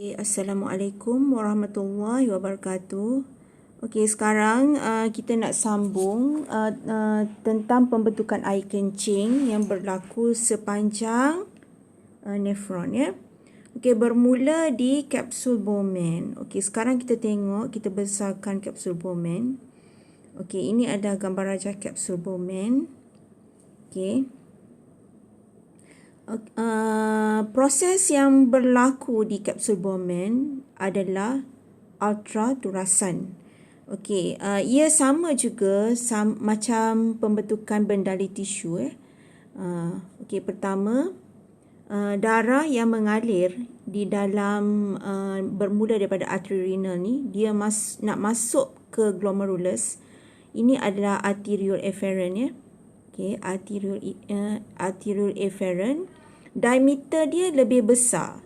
Assalamualaikum warahmatullahi wabarakatuh. Okey, sekarang kita nak sambung tentang pembentukan air kencing yang berlaku sepanjang nefron ya. Okey, bermula di kapsul Bowman. Okey, sekarang kita tengok, kita besarkan kapsul Bowman. Okey, ini ada gambar rajah kapsul Bowman. Okey. Proses yang berlaku di kapsul Bowman adalah ultraturasan. Okey, ia sama juga macam pembentukan bendali tisu. Okey, pertama, darah yang mengalir di dalam bermula daripada arteri renal ni, dia nak masuk ke glomerulus. Ini adalah arteriole efferent ya. Okey, arteriole efferent. Diameter dia lebih besar.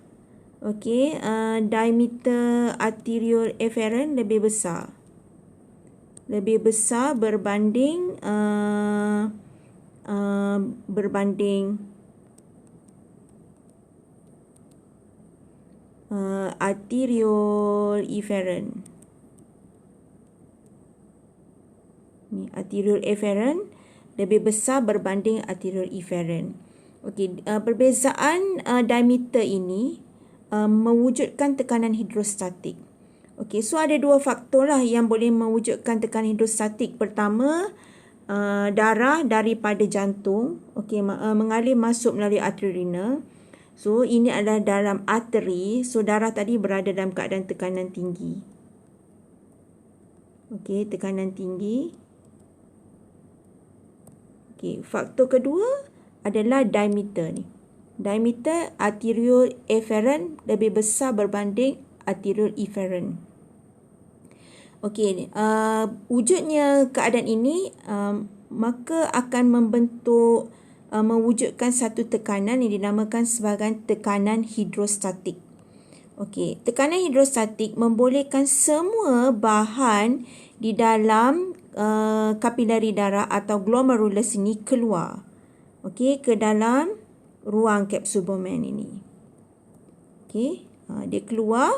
Okey, diameter arteriole efferent lebih besar. Lebih besar berbanding arteriole efferent. Ni arteriole efferent lebih besar berbanding arteriole efferent. Okey, perbezaan diameter ini mewujudkan tekanan hidrostatik. Okey, so ada dua faktor lah yang boleh mewujudkan tekanan hidrostatik. Pertama, darah daripada jantung, okey, mengalir masuk melalui arteri renal. So, ini adalah dalam arteri. So, darah tadi berada dalam keadaan tekanan tinggi. Okey, tekanan tinggi. Okey, faktor kedua adalah diameter ni. Diameter arteriole efferent lebih besar berbanding arteriole efferent. Okey, wujudnya keadaan ini maka akan mewujudkan satu tekanan yang dinamakan sebagai tekanan hidrostatik. Okey, tekanan hidrostatik membolehkan semua bahan di dalam kapilari darah atau glomerulus ini keluar. Okey, ke dalam ruang kapsul Bowman ini. Okey, dia keluar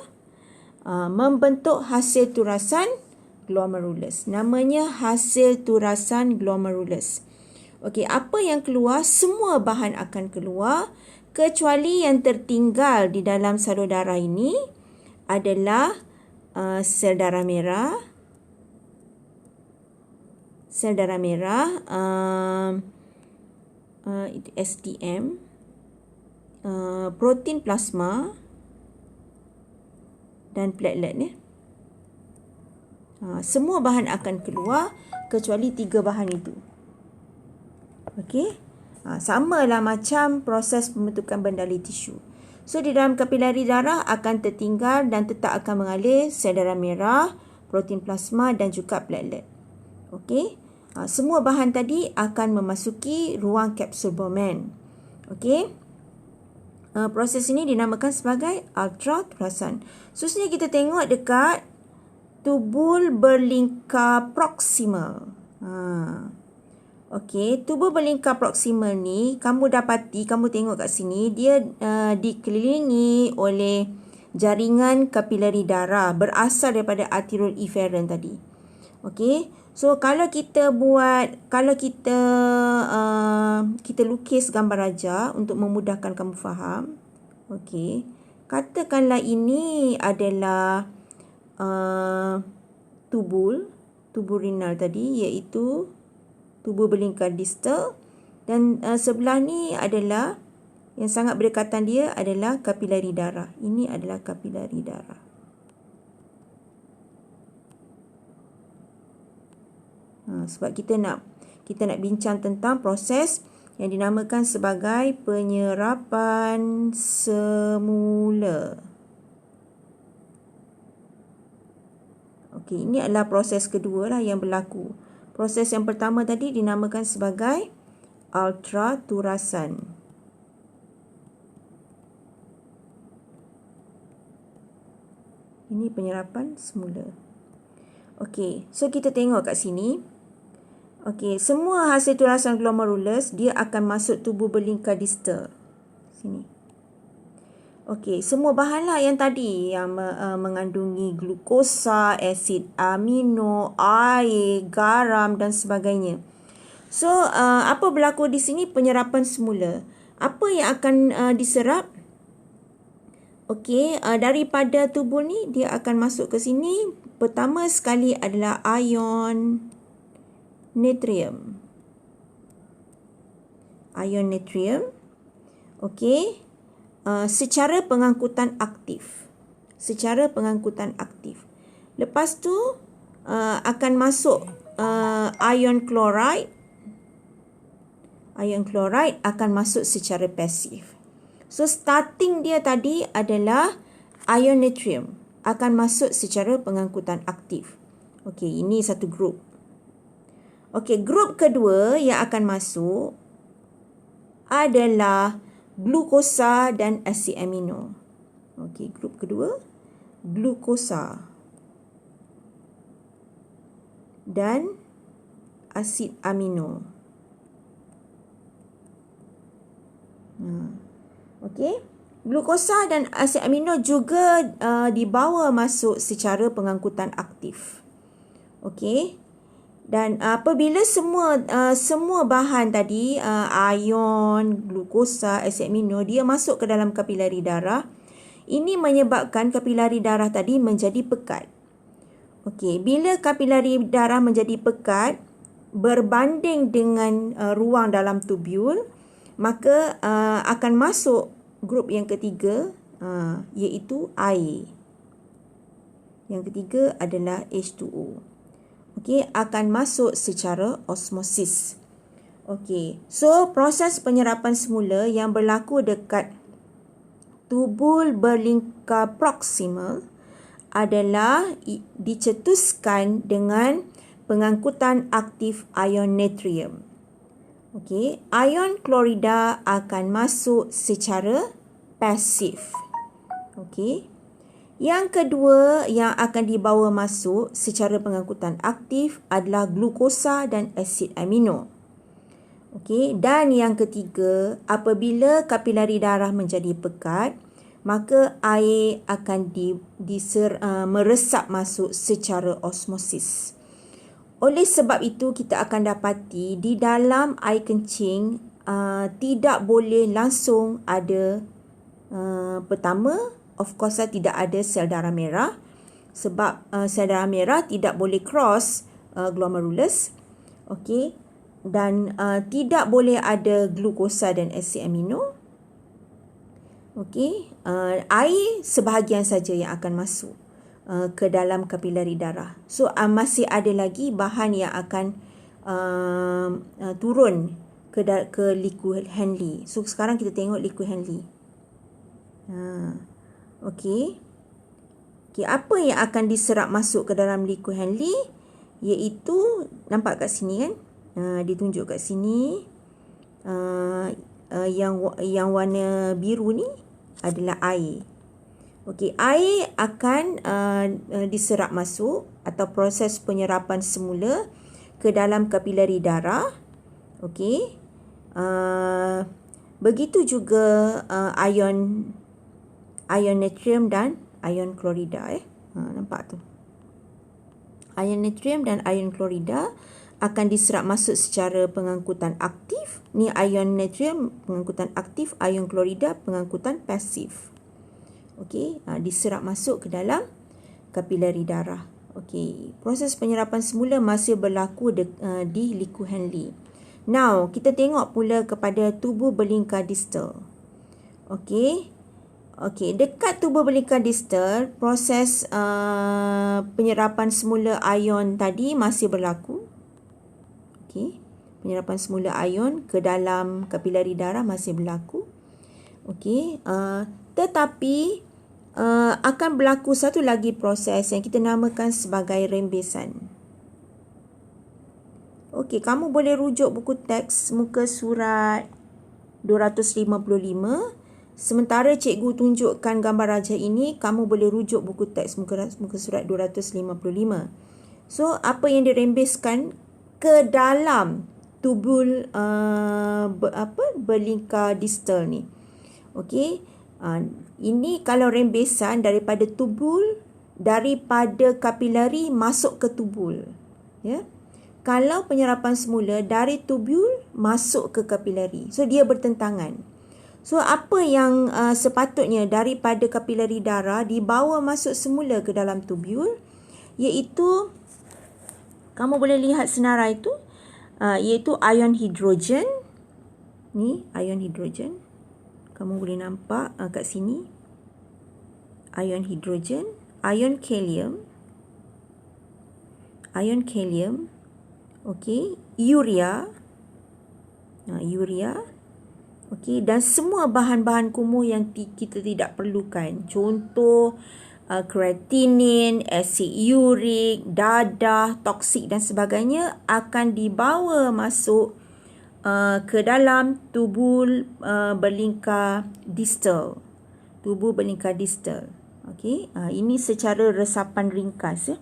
membentuk hasil turasan glomerulus. Namanya hasil turasan glomerulus. Okey, apa yang keluar? Semua bahan akan keluar kecuali yang tertinggal di dalam salur darah ini adalah sel darah merah. Sel darah merah itu SDM, protein plasma dan platelet ya. Semua bahan akan keluar kecuali 3 bahan itu. Okey. Samalah macam proses pembentukan bendali tisu. So di dalam kapilari darah akan tertinggal dan tetap akan mengalir sel darah merah, protein plasma dan juga platelet. Okey. Semua bahan tadi akan memasuki ruang kapsul Bowman. Okey. Proses ini dinamakan sebagai ultraturasan. So, sini kita tengok dekat tubul berlingkar proksimal. Okey, tubul berlingkar proksimal ni, kamu tengok kat sini, dia dikelilingi oleh jaringan kapilari darah berasal daripada arteriole efferent tadi. Okey. So, kalau kita lukis gambar rajah untuk memudahkan kamu faham. Okey. Katakanlah ini adalah tubul renal tadi, iaitu tubul berlingkar distal, dan sebelah ni adalah yang sangat berdekatan dia adalah kapilari darah. Ini adalah kapilari darah. Sebab kita nak bincang tentang proses yang dinamakan sebagai penyerapan semula. Okey, ini adalah proses kedua lah yang berlaku. Proses yang pertama tadi dinamakan sebagai ultraturasan. Ini penyerapan semula. Okey, so kita tengok kat sini. Okey, semua hasil turasan glomerulus dia akan masuk tubul berlingkar distal. Sini. Okey, semua bahanlah yang tadi yang mengandungi glukosa, asid amino, air, garam dan sebagainya. So, apa berlaku di sini? Penyerapan semula. Apa yang akan diserap? Okey, daripada tubuh ni dia akan masuk ke sini. Pertama sekali adalah ion natrium. Ion natrium. Okey. Secara pengangkutan aktif. Secara pengangkutan aktif. Lepas tu akan masuk ion chloride. Ion chloride akan masuk secara pasif. So starting dia tadi adalah ion natrium akan masuk secara pengangkutan aktif. Okey, ini satu grup. Okey, grup kedua yang akan masuk adalah glukosa dan asid amino. Okey, grup kedua glukosa dan asid amino. Okey, glukosa dan asid amino juga dibawa masuk secara pengangkutan aktif. Okey. Dan apabila semua bahan tadi, ion, glukosa, asid amino, dia masuk ke dalam kapilari darah, ini menyebabkan kapilari darah tadi menjadi pekat. Okey, bila kapilari darah menjadi pekat, berbanding dengan ruang dalam tubul, maka akan masuk grup yang ketiga, iaitu air. Yang ketiga adalah H2O. Okey, akan masuk secara osmosis. Okey, so proses penyerapan semula yang berlaku dekat tubul berlingkar proksimal adalah dicetuskan dengan pengangkutan aktif ion natrium. Okey, ion klorida akan masuk secara pasif. Okey. Yang kedua yang akan dibawa masuk secara pengangkutan aktif adalah glukosa dan asid amino. Okey, dan yang ketiga, apabila kapilari darah menjadi pekat, maka air akan meresap masuk secara osmosis. Oleh sebab itu, kita akan dapati di dalam air kencing tidak boleh langsung ada pertama, of course tidak ada sel darah merah sebab sel darah merah tidak boleh cross glomerulus. Okey, dan tidak boleh ada glukosa dan asid amino. Okey, air sebahagian saja yang akan masuk ke dalam kapilari darah. So masih ada lagi bahan yang akan turun ke liquid Henle. So sekarang kita tengok liquid Henle. Okey. Okey, apa yang akan diserap masuk ke dalam liquid Henle? Iaitu, nampak kat sini kan? Ditunjuk kat sini. Yang warna biru ni adalah air. Okey, air akan diserap masuk atau proses penyerapan semula ke dalam kapilari darah. Okey. Begitu juga ion natrium dan ion klorida. Nampak tu. Ion natrium dan ion klorida akan diserap masuk secara pengangkutan aktif. Ni ion natrium pengangkutan aktif, ion klorida pengangkutan pasif. Okey, diserap masuk ke dalam kapilari darah. Okey, proses penyerapan semula masih berlaku di liquid Henle. Now, kita tengok pula kepada tubuh berlingkar distal. Okey. Okey, dekat tubuh berlingkar distal, proses penyerapan semula ion tadi masih berlaku. Okey, penyerapan semula ion ke dalam kapilari darah masih berlaku. Okey, tetapi akan berlaku satu lagi proses yang kita namakan sebagai rembesan. Okey, kamu boleh rujuk buku teks muka surat 255. Sementara cikgu tunjukkan gambar rajah ini, kamu boleh rujuk buku teks muka surat 255. So, apa yang dirembeskan ke dalam tubul berlingkar distal ni. Okey, Ini kalau rembesan daripada tubul, daripada kapilari masuk ke tubul. Ya. Kalau penyerapan semula dari tubul masuk ke kapilari. So, dia bertentangan. So, apa yang sepatutnya daripada kapilari darah dibawa masuk semula ke dalam tubul, iaitu, kamu boleh lihat senarai itu, iaitu ion hidrogen. Ni, ion hidrogen. Kamu boleh nampak kat sini. Ion hidrogen, ion kalium, okey, urea, okey, dan semua bahan-bahan kumuh yang kita tidak perlukan. Contoh, kreatinin, asid urik, dadah, toksik dan sebagainya akan dibawa masuk ke dalam tubul berlingkar distal. Okey, ini secara resapan ringkas ya.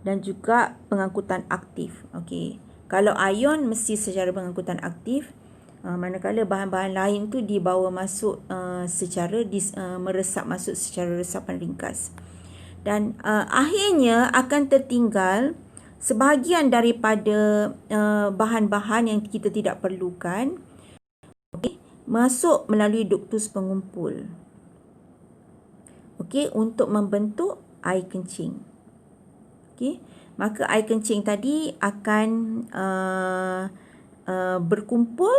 Dan juga pengangkutan aktif. Okey. Kalau ion mesti secara pengangkutan aktif, manakala bahan-bahan lain tu dibawa masuk secara meresap masuk secara resapan ringkas. Dan akhirnya akan tertinggal sebahagian daripada bahan-bahan yang kita tidak perlukan, okay, masuk melalui duktus pengumpul. Okey, untuk membentuk air kencing. Okey, maka air kencing tadi akan berkumpul